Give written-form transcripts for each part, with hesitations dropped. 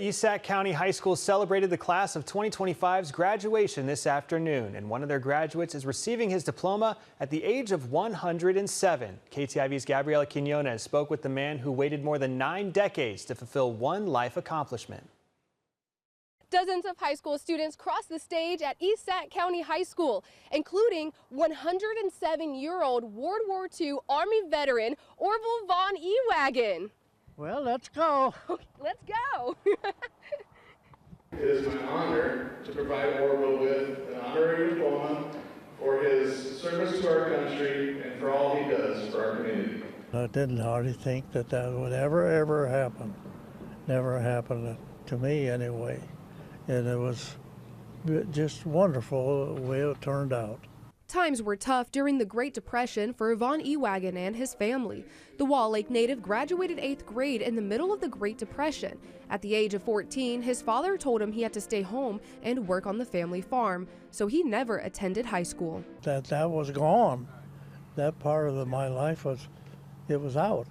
East Sac County High School celebrated the class of 2025's graduation this afternoon, and one of their graduates is receiving his diploma at the age of 107. KTIV's Gabriela Quinones spoke with the man who waited more than 9 decades to fulfill one life accomplishment. Dozens of high school students crossed the stage at East Sac County High School, including 107-year-old World War II Army veteran Orville Von Ewagen. Well, let's go. Let's go. It is my honor to provide Orville with an honorary diploma for his service to our country and for all he does for our community. I didn't hardly think that would ever happen. Never happened to me anyway. And it was just wonderful the way it turned out. Times were tough during the Great Depression for Von Ewagen and his family. The Wall Lake native graduated 8th grade in the middle of the Great Depression. At the age of 14, his father told him he had to stay home and work on the family farm, so he never attended high school. That was gone. That part of my life was out.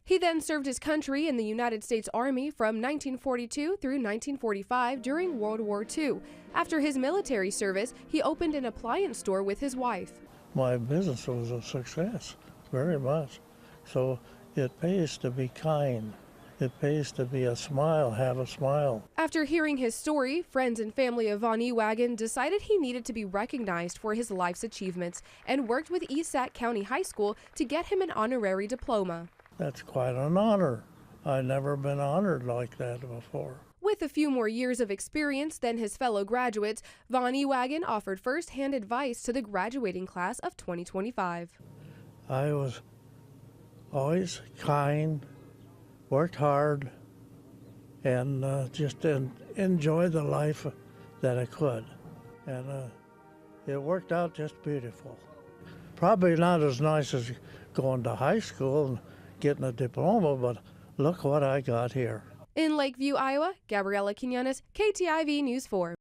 He then served his country in the United States Army from 1942 through 1945 during World War II. After his military service, he opened an appliance store with his wife. My business was a success, very much. So it pays to be kind. It pays to be have a smile. After hearing his story, friends and family of Von Ewagen decided he needed to be recognized for his life's achievements and worked with East Sac County High School to get him an honorary diploma. That's quite an honor. I've never been honored like that before. With a few more years of experience than his fellow graduates, Von Ewagen offered first-hand advice to the graduating class of 2025. I was always kind, worked hard, and just enjoyed the life that I could. And it worked out just beautiful. Probably not as nice as going to high school and getting a diploma, but look what I got here. In Lakeview, Iowa, Gabriela Quinones, KTIV News 4.